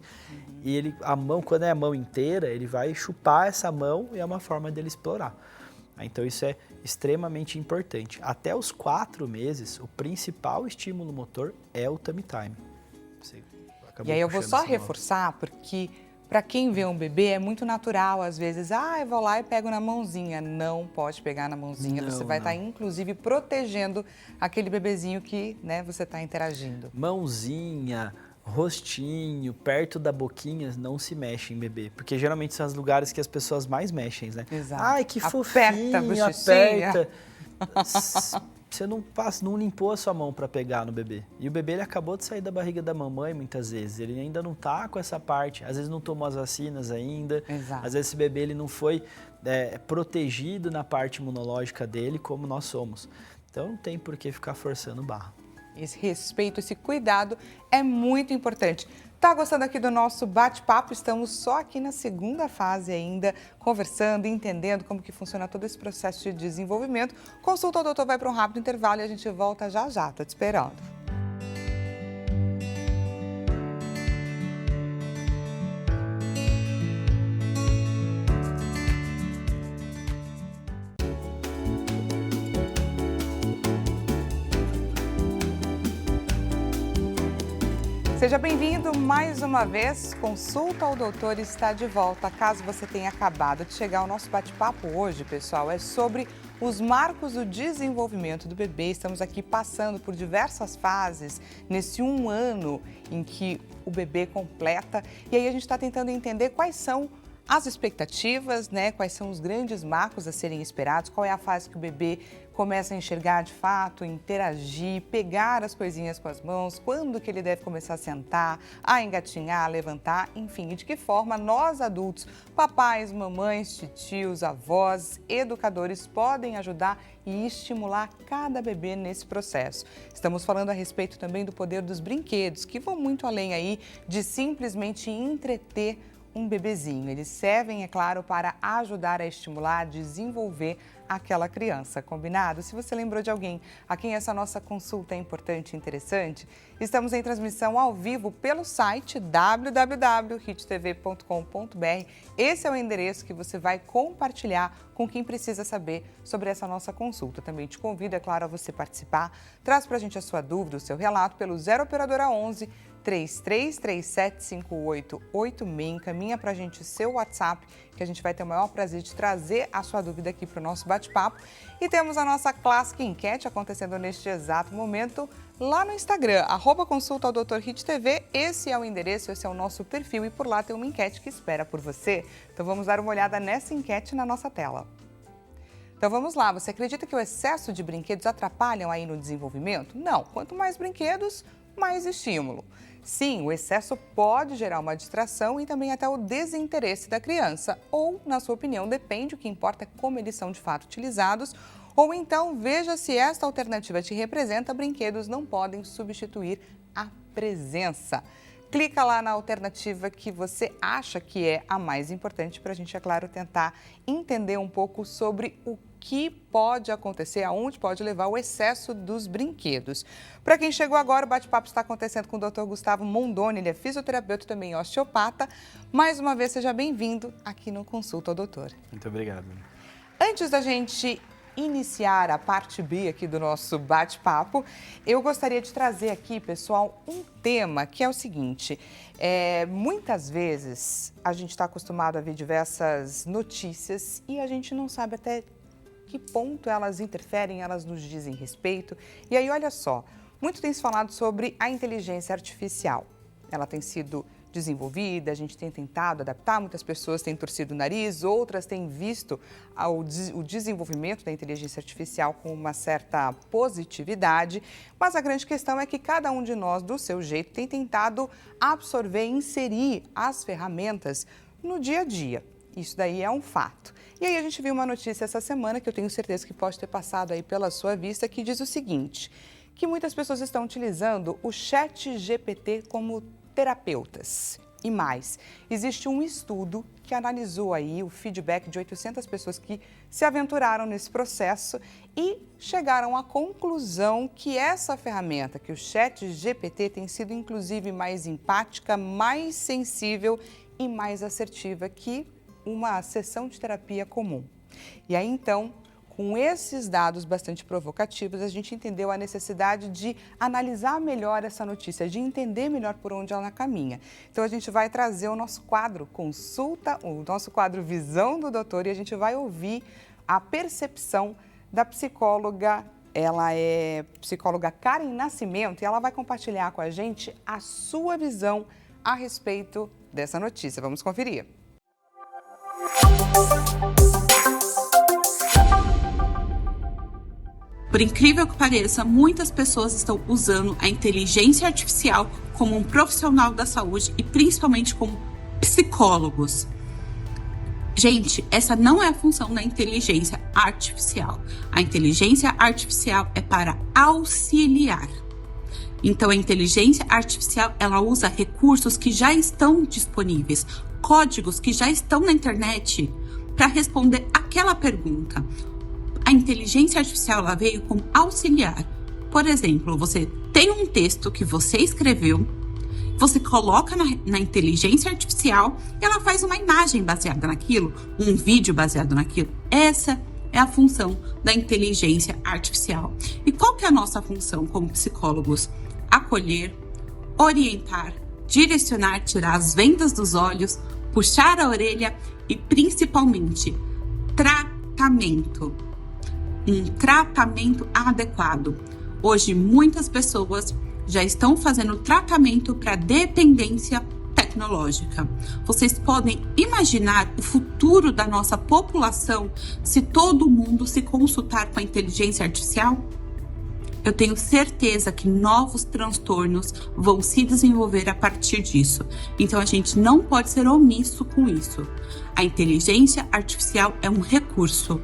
E a mão, quando é a mão inteira, ele vai chupar essa mão e é uma forma dele explorar. Então, isso é extremamente importante. Até os 4 meses, o principal estímulo motor é o tummy time. E aí eu vou só reforçar, porque Para quem vê um bebê, é muito natural, às vezes, eu vou lá e pego na mãozinha. Não pode pegar na mãozinha, você vai estar, inclusive, protegendo aquele bebezinho que, né, você está interagindo. Mãozinha, rostinho, perto da boquinha, não se mexe em bebê, porque geralmente são os lugares que as pessoas mais mexem, né? Exato. Ai, que fofinho, aperta. Você não limpou a sua mão para pegar no bebê. E o bebê ele acabou de sair da barriga da mamãe muitas vezes. Ele ainda não tá com essa parte. Às vezes não tomou as vacinas ainda. Exato. Às vezes esse bebê ele não foi protegido na parte imunológica dele como nós somos. Então não tem por que ficar forçando barra. Esse respeito, esse cuidado é muito importante. Tá gostando aqui do nosso bate-papo? Estamos só aqui na segunda fase ainda, conversando, entendendo como que funciona todo esse processo de desenvolvimento. Consulta o doutor vai para um rápido intervalo e a gente volta já já. Tô te esperando. Seja bem-vindo mais uma vez. Consulta ao Doutor está de volta. Caso você tenha acabado de chegar, o nosso bate-papo hoje, pessoal, é sobre os marcos do desenvolvimento do bebê. Estamos aqui passando por diversas fases nesse 1 ano em que o bebê completa. E aí a gente está tentando entender quais são as expectativas, né? Quais são os grandes marcos a serem esperados, qual é a fase que o bebê começa a enxergar de fato, interagir, pegar as coisinhas com as mãos, quando que ele deve começar a sentar, a engatinhar, a levantar, enfim, e de que forma nós adultos, papais, mamães, titios, avós, educadores podem ajudar e estimular cada bebê nesse processo. Estamos falando a respeito também do poder dos brinquedos, que vão muito além aí de simplesmente entreter um bebezinho. Eles servem, é claro, para ajudar a estimular, a desenvolver aquela criança, combinado? Se você lembrou de alguém a quem essa nossa consulta é importante e interessante, estamos em transmissão ao vivo pelo site www.hittv.com.br. Esse é o endereço que você vai compartilhar com quem precisa saber sobre essa nossa consulta. Também te convido, é claro, a você participar. Traz pra gente a sua dúvida, o seu relato pelo 0 operadora 11 33375886, encaminha pra gente o seu WhatsApp, que a gente vai ter o maior prazer de trazer a sua dúvida aqui para o nosso bate-papo. E temos a nossa clássica enquete acontecendo neste exato momento lá no Instagram, @consulta ao Dr. Hit TV. Esse é o endereço, esse é o nosso perfil e por lá tem uma enquete que espera por você. Então vamos dar uma olhada nessa enquete na nossa tela. Então vamos lá, você acredita que o excesso de brinquedos atrapalham aí no desenvolvimento? Não, quanto mais brinquedos, mais estímulo. Sim, o excesso pode gerar uma distração e também até o desinteresse da criança. Ou, na sua opinião, depende, o que importa é como eles são de fato utilizados. Ou então, veja se esta alternativa te representa, brinquedos não podem substituir a presença. Clica lá na alternativa que você acha que é a mais importante para a gente, é claro, tentar entender um pouco sobre o que pode acontecer, aonde pode levar o excesso dos brinquedos. Para quem chegou agora, o bate-papo está acontecendo com o Dr. Gustavo Mondoni, ele é fisioterapeuta e também osteopata. Mais uma vez, seja bem-vindo aqui no Consulta ao Doutor. Muito obrigado. Antes da gente iniciar a parte B aqui do nosso bate-papo, eu gostaria de trazer aqui, pessoal, um tema que é o seguinte: muitas vezes a gente está acostumado a ver diversas notícias e a gente não sabe até que ponto elas interferem, elas nos dizem respeito. E aí, olha só, muito tem se falado sobre a inteligência artificial. Ela tem sido desenvolvida, a gente tem tentado adaptar, muitas pessoas têm torcido o nariz, outras têm visto o desenvolvimento da inteligência artificial com uma certa positividade, mas a grande questão é que cada um de nós, do seu jeito, tem tentado absorver e inserir as ferramentas no dia a dia. Isso daí é um fato. E aí a gente viu uma notícia essa semana que eu tenho certeza que pode ter passado aí pela sua vista, que diz o seguinte, que muitas pessoas estão utilizando o ChatGPT como terapeutas. E mais, existe um estudo que analisou aí o feedback de 800 pessoas que se aventuraram nesse processo e chegaram à conclusão que essa ferramenta, que o ChatGPT, tem sido inclusive mais empática, mais sensível e mais assertiva que uma sessão de terapia comum. E aí então, com esses dados bastante provocativos, a gente entendeu a necessidade de analisar melhor essa notícia, de entender melhor por onde ela caminha. Então, a gente vai trazer o nosso quadro Consulta, o nosso quadro Visão do Doutor, e a gente vai ouvir a percepção da psicóloga. Ela é psicóloga Karen Nascimento e ela vai compartilhar com a gente a sua visão a respeito dessa notícia. Vamos conferir. Por incrível que pareça, muitas pessoas estão usando a inteligência artificial como um profissional da saúde e principalmente como psicólogos. Gente, essa não é a função da inteligência artificial. A inteligência artificial é para auxiliar. Então, a inteligência artificial, ela usa recursos que já estão disponíveis, códigos que já estão na internet para responder aquela pergunta. A inteligência artificial, ela veio como auxiliar. Por exemplo, você tem um texto que você escreveu, você coloca na inteligência artificial e ela faz uma imagem baseada naquilo, um vídeo baseado naquilo. Essa é a função da inteligência artificial. E qual que é a nossa função como psicólogos? Acolher, orientar, direcionar, tirar as vendas dos olhos, puxar a orelha e principalmente tratamento. Um tratamento adequado. Hoje muitas pessoas já estão fazendo tratamento para dependência tecnológica. Vocês podem imaginar o futuro da nossa população se todo mundo se consultar com a inteligência artificial? Eu tenho certeza que novos transtornos vão se desenvolver a partir disso. Então a gente não pode ser omisso com isso. A inteligência artificial é um recurso.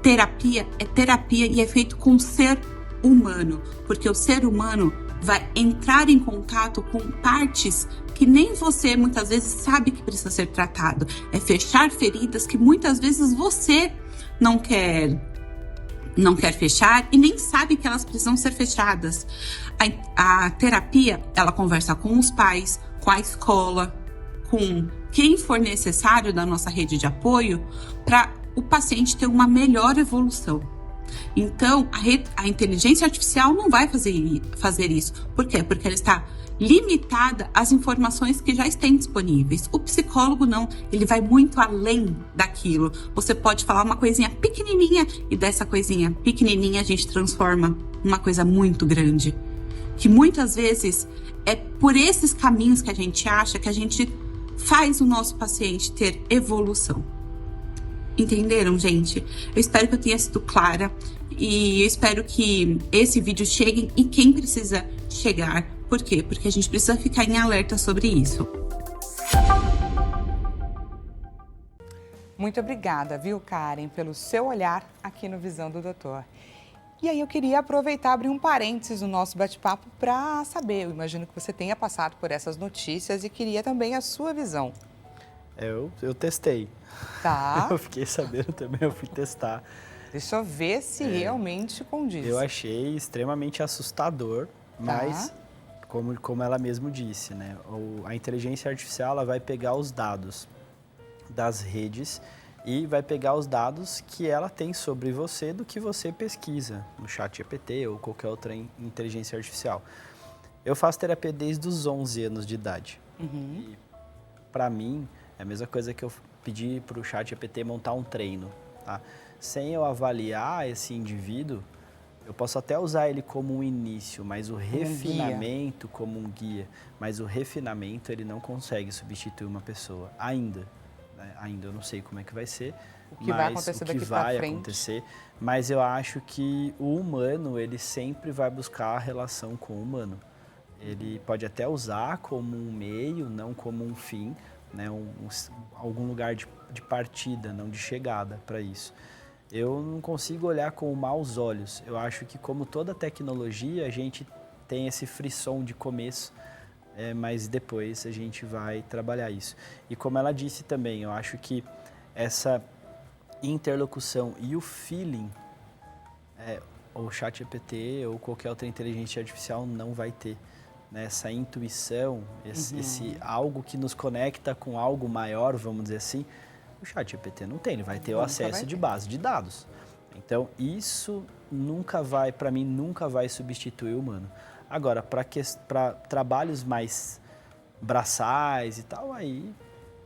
Terapia é terapia e é feito com o ser humano, porque o ser humano vai entrar em contato com partes que nem você muitas vezes sabe que precisa ser tratado. É fechar feridas que muitas vezes você não quer fechar e nem sabe que elas precisam ser fechadas. A terapia, ela conversa com os pais, com a escola, com quem for necessário da nossa rede de apoio para o paciente ter uma melhor evolução. Então, a inteligência artificial não vai fazer isso. Por quê? Porque ela está limitada às informações que já estão disponíveis. O psicólogo não, ele vai muito além daquilo. Você pode falar uma coisinha pequenininha e dessa coisinha pequenininha a gente transforma numa coisa muito grande. Que muitas vezes é por esses caminhos que a gente acha que a gente faz o nosso paciente ter evolução. Entenderam, gente? Eu espero que eu tenha sido clara e eu espero que esse vídeo chegue em quem precisa chegar. Por quê? Porque a gente precisa ficar em alerta sobre isso. Muito obrigada, viu, Karen, pelo seu olhar aqui no Visão do Doutor. E aí eu queria aproveitar, abrir um parênteses no nosso bate-papo para saber. Eu imagino que você tenha passado por essas notícias e queria também a sua visão. Eu testei. Tá. Eu fiquei sabendo também, eu fui testar. Deixa eu ver se realmente condiz. Eu achei extremamente assustador, mas Tá. como ela mesmo disse, né? A inteligência artificial ela vai pegar os dados das redes e vai pegar os dados que ela tem sobre você do que você pesquisa no ChatGPT ou qualquer outra inteligência artificial. Eu faço terapia desde os 11 anos de idade. E para mim, é a mesma coisa que eu pedi para o ChatGPT montar um treino, tá? Sem eu avaliar esse indivíduo, eu posso até usar ele como um início, mas o refinamento como um guia. Mas o refinamento, ele não consegue substituir uma pessoa, ainda. Né? Ainda eu não sei como é que vai ser, O que vai acontecer daqui para frente. Mas eu acho que o humano, ele sempre vai buscar a relação com o humano. Ele pode até usar como um meio, não como um fim, né? Algum lugar de partida, não de chegada para isso. Eu não consigo olhar com maus olhos. Eu acho que, como toda tecnologia, a gente tem esse frisson de começo, mas depois a gente vai trabalhar isso. E como ela disse também, eu acho que essa interlocução e o feeling, o ChatGPT ou qualquer outra inteligência artificial não vai ter. Essa intuição, esse algo que nos conecta com algo maior, vamos dizer assim, o ChatGPT não tem, ele vai ter o acesso de base de dados. Então, isso nunca vai, para mim, nunca vai substituir o humano. Agora, para trabalhos mais braçais e tal, aí,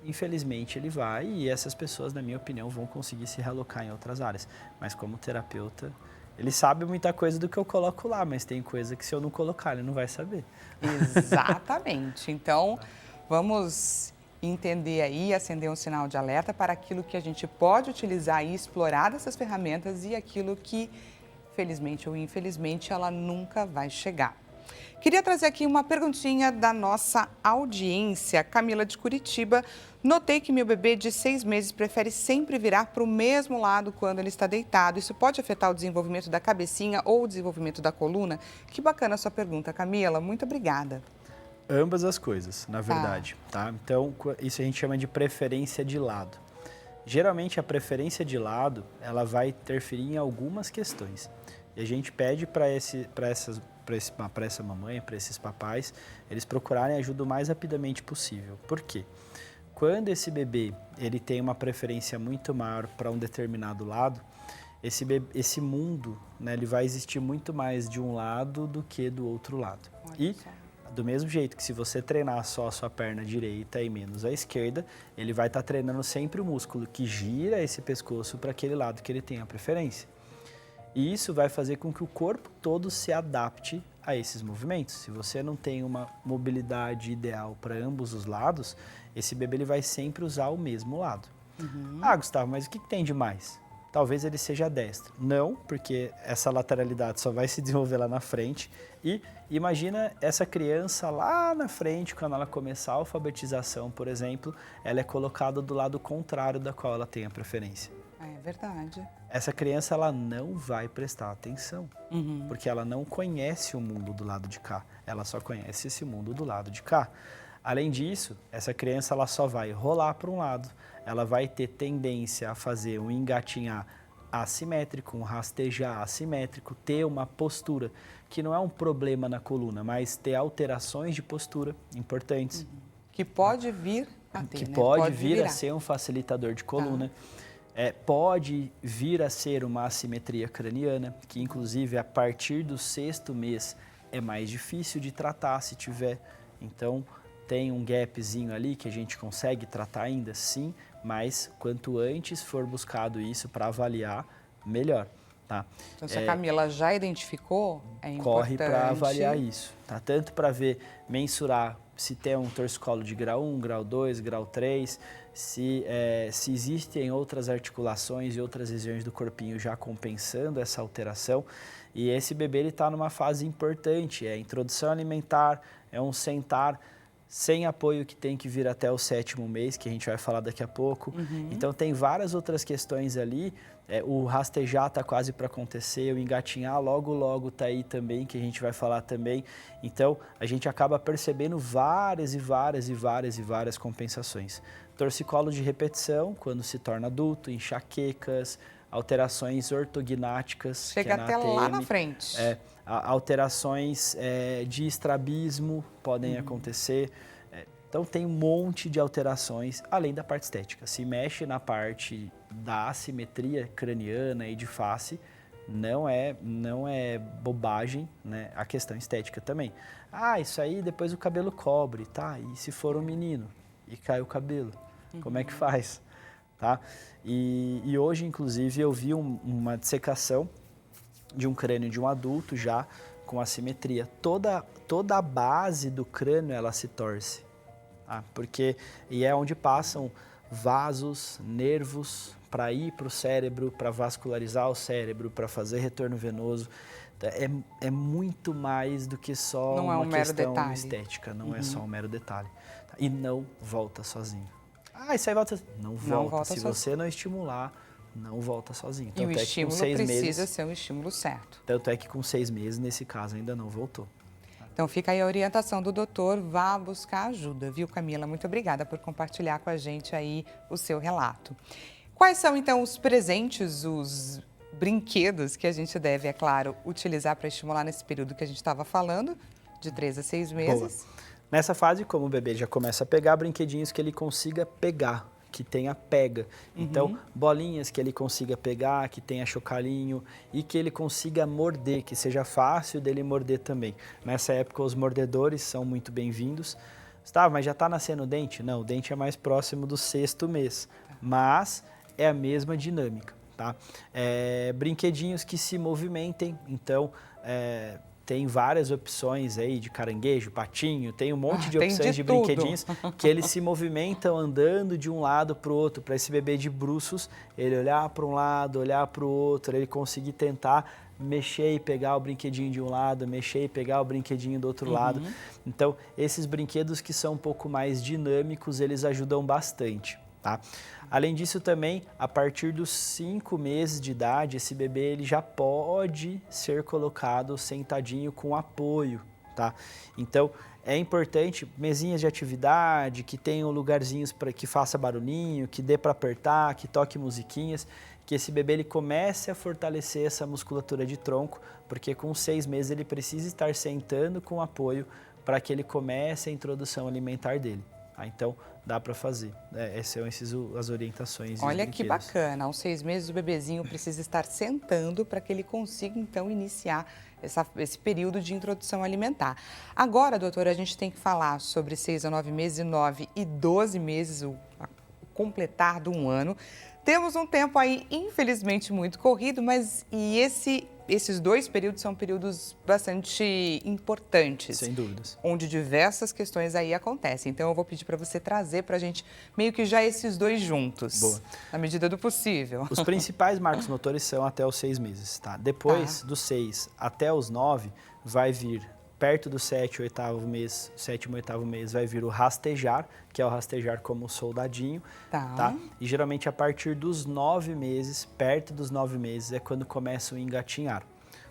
infelizmente, ele vai e essas pessoas, na minha opinião, vão conseguir se realocar em outras áreas. Mas como terapeuta, ele sabe muita coisa do que eu coloco lá, mas tem coisa que se eu não colocar, ele não vai saber. Exatamente. Então, vamos entender aí, acender um sinal de alerta para aquilo que a gente pode utilizar e explorar dessas ferramentas e aquilo que, felizmente ou infelizmente, ela nunca vai chegar. Queria trazer aqui uma perguntinha da nossa audiência. Camila de Curitiba. Notei que meu bebê de 6 meses prefere sempre virar para o mesmo lado quando ele está deitado. Isso pode afetar o desenvolvimento da cabecinha ou o desenvolvimento da coluna? Que bacana a sua pergunta, Camila. Muito obrigada. Ambas as coisas, na verdade, tá? Então, isso a gente chama de preferência de lado. Geralmente, a preferência de lado, ela vai interferir em algumas questões. E a gente pede para essa mamãe, para esses papais, eles procurarem ajuda o mais rapidamente possível. Por quê? Quando esse bebê ele tem uma preferência muito maior para um determinado lado, esse mundo, né, ele vai existir muito mais de um lado do que do outro lado. E do mesmo jeito que se você treinar só a sua perna direita e menos a esquerda, ele vai estar treinando sempre o músculo que gira esse pescoço para aquele lado que ele tem a preferência. E isso vai fazer com que o corpo todo se adapte a esses movimentos. Se você não tem uma mobilidade ideal para ambos os lados, esse bebê ele vai sempre usar o mesmo lado. Ah, Gustavo, mas o que tem de mais? Talvez ele seja destro. Não, porque essa lateralidade só vai se desenvolver lá na frente. E imagina essa criança lá na frente, quando ela começar a alfabetização, por exemplo, ela é colocada do lado contrário da qual ela tem a preferência. É verdade. Essa criança ela não vai prestar atenção, porque ela não conhece o mundo do lado de cá, ela só conhece esse mundo do lado de cá. Além disso, essa criança ela só vai rolar para um lado, ela vai ter tendência a fazer um engatinhar assimétrico, um rastejar assimétrico, ter uma postura que não é um problema na coluna, mas ter alterações de postura importantes. Que pode vir a ter, que né? pode vir a ser um facilitador de coluna. Pode vir a ser uma assimetria craniana, que inclusive a partir do 6º mês é mais difícil de tratar se tiver. Então tem um gapzinho ali que a gente consegue tratar ainda, sim, mas quanto antes for buscado isso para avaliar, melhor. Tá? Então, se a Camila já identificou, é importante... Corre para avaliar isso, tá? Tanto para ver, mensurar se tem um torcicolo de grau 1, grau 2, grau 3, se existem outras articulações e outras regiões do corpinho já compensando essa alteração. E esse bebê está numa fase importante, é introdução alimentar, é um sentar sem apoio que tem que vir até o 7º mês, que a gente vai falar daqui a pouco. Então tem várias outras questões ali, o rastejar está quase para acontecer, o engatinhar logo está aí também, que a gente vai falar também. Então a gente acaba percebendo várias compensações. Torcicolo de repetição, quando se torna adulto, enxaquecas, alterações ortognáticas. Chega até lá na frente. Alterações de estrabismo podem acontecer. Então tem um monte de alterações, além da parte estética. Se mexe na parte da assimetria craniana e de face, não é bobagem, né? A questão estética também. Ah, isso aí depois o cabelo cobre, tá? E se for um menino e cai o cabelo, como é que faz? Tá? E hoje, inclusive, eu vi uma dissecação de um crânio de um adulto já com assimetria. Toda a base do crânio ela se torce, tá? E é onde passam vasos, nervos para ir para o cérebro, para vascularizar o cérebro, para fazer retorno venoso. É muito mais do que só uma questão estética, não é só um mero detalhe. Tá? E não volta sozinho. Ah, isso aí volta. Não volta. Se você não estimular, não volta sozinho. E o estímulo precisa ser um estímulo certo. Tanto é que com 6 meses, nesse caso, ainda não voltou. Então fica aí a orientação do doutor, vá buscar ajuda, viu, Camila? Muito obrigada por compartilhar com a gente aí o seu relato. Quais são, então, os presentes, os brinquedos que a gente deve, é claro, utilizar para estimular nesse período que a gente estava falando, de 3 a 6 meses? Boa. Nessa fase, como o bebê já começa a pegar, brinquedinhos que ele consiga pegar, que tenha pega. Então, bolinhas que ele consiga pegar, que tenha chocalhinho e que ele consiga morder, que seja fácil dele morder também. Nessa época, os mordedores são muito bem-vindos. Gustavo, mas já está nascendo o dente? Não, o dente é mais próximo do 6º mês, mas é a mesma dinâmica, tá? Brinquedinhos que se movimentem, então... tem várias opções aí de caranguejo, patinho, tem um monte de opções de brinquedinhos que eles se movimentam andando de um lado para o outro, para esse bebê de bruços, ele olhar para um lado, olhar para o outro, ele conseguir tentar mexer e pegar o brinquedinho de um lado, mexer e pegar o brinquedinho do outro lado. Então, esses brinquedos que são um pouco mais dinâmicos, eles ajudam bastante, tá? Além disso também, a partir dos 5 meses de idade, esse bebê ele já pode ser colocado sentadinho com apoio, tá? Então, é importante mesinhas de atividade, que tenham lugarzinhos para que faça barulhinho, que dê para apertar, que toque musiquinhas, que esse bebê ele comece a fortalecer essa musculatura de tronco, porque com 6 meses ele precisa estar sentando com apoio para que ele comece a introdução alimentar dele. Então, dá para fazer. Essas são as orientações. Olha que bacana. Aos 6 meses, o bebezinho precisa estar sentando para que ele consiga, então, iniciar esse período de introdução alimentar. Agora, doutora, a gente tem que falar sobre 6 a 9 meses, 9 e 12 meses, o completar de um ano. Temos um tempo aí, infelizmente, muito corrido, mas esses 2 períodos são períodos bastante importantes. Sem dúvidas. Onde diversas questões aí acontecem. Então, eu vou pedir para você trazer para a gente meio que já esses 2 juntos. Boa. Na medida do possível. Os principais marcos motores são até os 6 meses, tá? Depois dos 6 até os 9, vai vir... Perto do 7º, 8º mês, vai vir o rastejar, que é o rastejar como soldadinho, tá? E geralmente a partir dos 9 meses, perto dos 9 meses, é quando começa o engatinhar,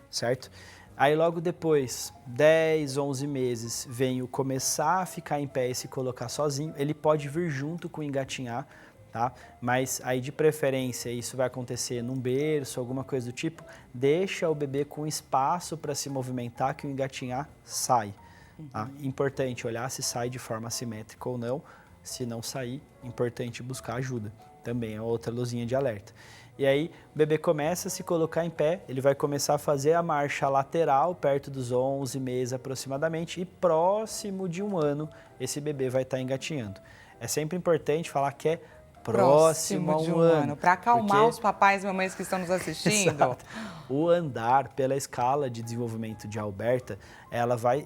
certo? Aí logo depois, 10, 11 meses, vem o começar a ficar em pé e se colocar sozinho. Ele pode vir junto com o engatinhar, tá? Mas aí de preferência isso vai acontecer num berço, alguma coisa do tipo, deixa o bebê com espaço para se movimentar, que o engatinhar sai. Tá? Importante olhar se sai de forma assimétrica ou não. Se não sair, importante buscar ajuda. Também é outra luzinha de alerta. E aí o bebê começa a se colocar em pé, ele vai começar a fazer a marcha lateral perto dos 11 meses aproximadamente, e próximo de um ano esse bebê vai estar engatinhando. É sempre importante falar que é próximo de um ano. Para acalmar os papais e mamães que estão nos assistindo. Exato. O andar, pela escala de desenvolvimento de Alberta,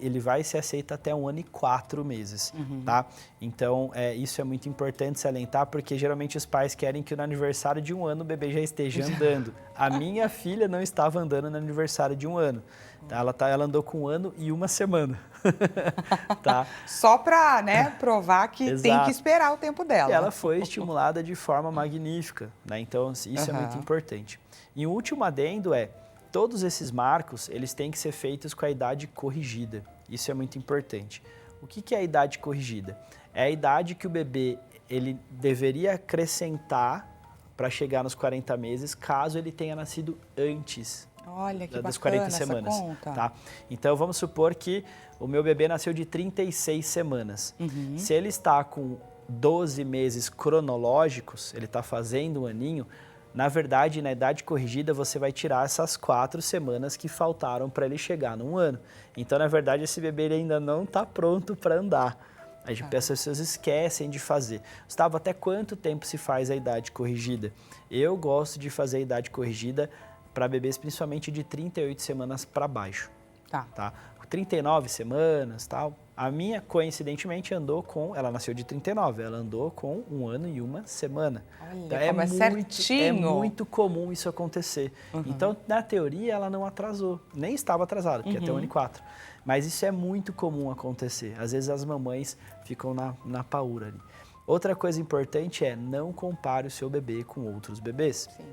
ele vai ser aceito até 1 ano e 4 meses, tá? Então, isso é muito importante salientar, porque geralmente os pais querem que no aniversário de 1 ano o bebê já esteja andando. A minha filha não estava andando no aniversário de 1 ano. Ela andou com 1 ano e 1 semana. Tá? Só para, né, provar que Exato. Tem que esperar o tempo dela. E ela foi estimulada de forma magnífica, né? Então, isso é muito importante. E o último adendo todos esses marcos, eles têm que ser feitos com a idade corrigida. Isso é muito importante. O que é a idade corrigida? É a idade que o bebê ele deveria acrescentar para chegar nos 40 meses, caso ele tenha nascido antes. Olha, que das bacana 40 semanas, essa conta. tá? Então, vamos supor que o meu bebê nasceu de 36 semanas. Se ele está com 12 meses cronológicos, ele está fazendo 1 aninho, na verdade, na idade corrigida, você vai tirar essas 4 semanas que faltaram para ele chegar num ano. Então, na verdade, esse bebê ele ainda não está pronto para andar. As pessoas esquecem de fazer. Gustavo, até quanto tempo se faz a idade corrigida? Eu gosto de fazer a idade corrigida para bebês principalmente de 38 semanas para baixo. Tá? 39 semanas, tal. A minha, coincidentemente, ela nasceu de 39, ela andou com 1 ano e 1 semana. Olha, então, como certinho. É muito comum isso acontecer. Então, na teoria, ela não atrasou, nem estava atrasada, porque até 1 ano e 4. Mas isso é muito comum acontecer. Às vezes as mamães ficam na paura ali. Outra coisa importante é não compare o seu bebê com outros bebês. Sim,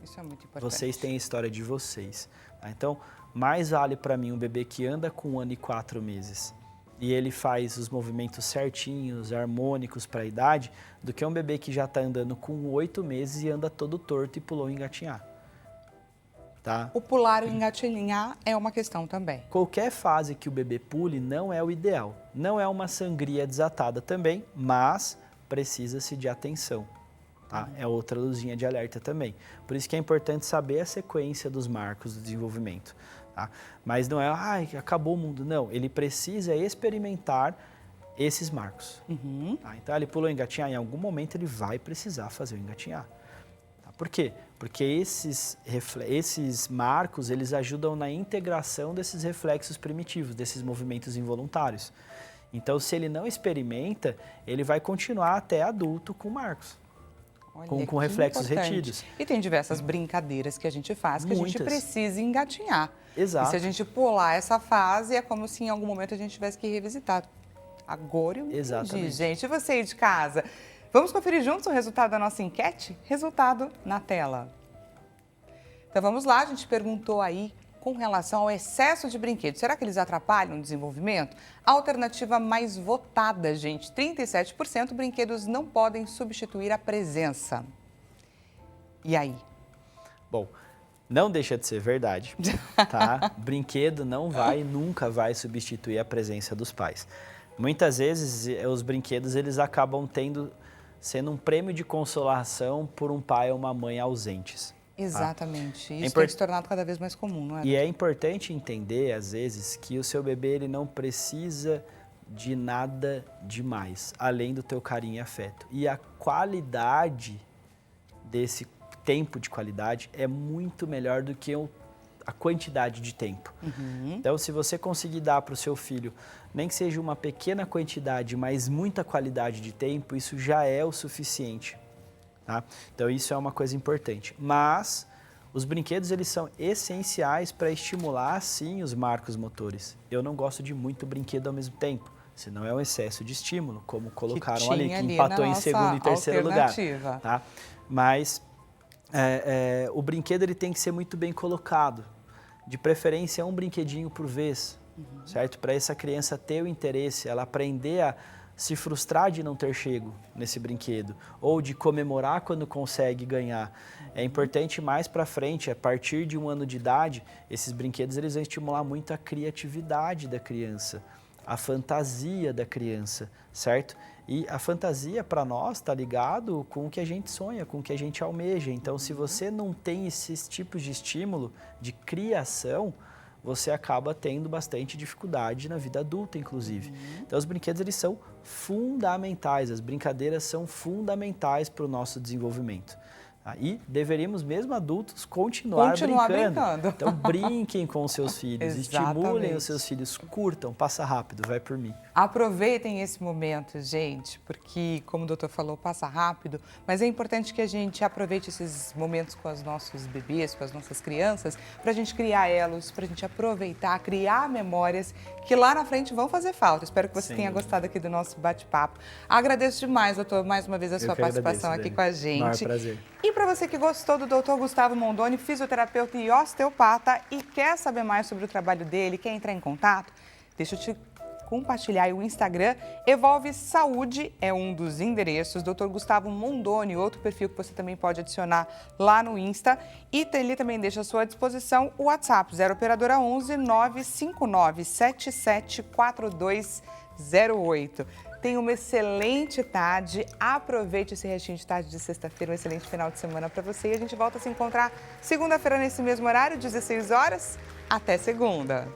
isso é muito importante. Vocês têm a história de vocês. Tá? Então, mais vale para mim um bebê que anda com 1 ano e 4 meses e ele faz os movimentos certinhos, harmônicos para a idade, do que um bebê que já está andando com 8 meses e anda todo torto e pulou em engatinhar. Tá? O pular e engatinhar é uma questão também. Qualquer fase que o bebê pule não é o ideal. Não é uma sangria desatada também, mas precisa-se de atenção. Tá? É outra luzinha de alerta também. Por isso que é importante saber a sequência dos marcos do desenvolvimento. Tá? Mas não é, acabou o mundo. Não, ele precisa experimentar esses marcos. Tá? Então, ele pulou engatinhar, em algum momento ele vai precisar fazer o engatinhar. Tá? Por quê? Porque esses marcos, eles ajudam na integração desses reflexos primitivos, desses movimentos involuntários. Então, se ele não experimenta, ele vai continuar até adulto com marcos. Olha, com reflexos importante. retidos. E tem diversas brincadeiras que a gente faz que Muitas. a gente precisa engatinhar. Exato. E se a gente pular essa fase, é como se em algum momento a gente tivesse que revisitar. Agora eu entendi, Exatamente. gente. E você aí de casa? Vamos conferir juntos o resultado da nossa enquete? Resultado na tela. Então vamos lá, a gente perguntou aí com relação ao excesso de brinquedos. Será que eles atrapalham o desenvolvimento? A alternativa mais votada, gente, 37%, brinquedos não podem substituir a presença. E aí? Bom, não deixa de ser verdade, tá? Brinquedo nunca vai substituir a presença dos pais. Muitas vezes os brinquedos eles acabam sendo um prêmio de consolação por um pai ou uma mãe ausentes. Exatamente. Isso tem se tornado cada vez mais comum, não é? E é importante entender, às vezes, que o seu bebê ele não precisa de nada demais, além do teu carinho e afeto. E a qualidade desse tempo de qualidade é muito melhor do que a quantidade de tempo. Então, se você conseguir dar para o seu filho, nem que seja uma pequena quantidade, mas muita qualidade de tempo, isso já é o suficiente. Tá? Então, isso é uma coisa importante. Mas os brinquedos eles são essenciais para estimular, sim, os marcos motores. Eu não gosto de muito brinquedo ao mesmo tempo, senão é um excesso de estímulo, como colocaram ali, que empatou em segundo e terceiro lugar. Tá? Mas o brinquedo ele tem que ser muito bem colocado. De preferência, um brinquedinho por vez, certo? Para essa criança ter o interesse, ela aprender a se frustrar de não ter chego nesse brinquedo ou de comemorar quando consegue ganhar. É importante mais para frente, a partir de 1 ano de idade, esses brinquedos eles vão estimular muito a criatividade da criança, a fantasia da criança, certo? E a fantasia para nós está ligado com o que a gente sonha, com o que a gente almeja. Então, se você não tem esses tipos de estímulo de criação, você acaba tendo bastante dificuldade na vida adulta, inclusive. Então, os brinquedos eles são fundamentais, as brincadeiras são fundamentais para o nosso desenvolvimento. E deveríamos, mesmo adultos, continuar brincando. Então, brinquem com os seus filhos, estimulem os seus filhos, curtam, passa rápido, vai por mim. Aproveitem esse momento, gente, porque, como o doutor falou, passa rápido, mas é importante que a gente aproveite esses momentos com os nossos bebês, com as nossas crianças, para a gente criar elos, para a gente aproveitar, criar memórias que lá na frente vão fazer falta. Espero que você tenha gostado aqui do nosso bate-papo. Agradeço demais, doutor, mais uma vez a sua participação aqui com a gente. Maior prazer. E para você que gostou do Dr. Gustavo Mondoni, fisioterapeuta e osteopata, e quer saber mais sobre o trabalho dele, quer entrar em contato, deixa eu te compartilhar aí o Instagram. Evolve Saúde é um dos endereços. Dr. Gustavo Mondoni, outro perfil que você também pode adicionar lá no Insta. E ele também deixa à sua disposição o WhatsApp 0 operadora 11 959 77 4208. Tenha uma excelente tarde, aproveite esse restinho de tarde de sexta-feira, um excelente final de semana para você. E a gente volta a se encontrar segunda-feira nesse mesmo horário, 16 horas. Até segunda!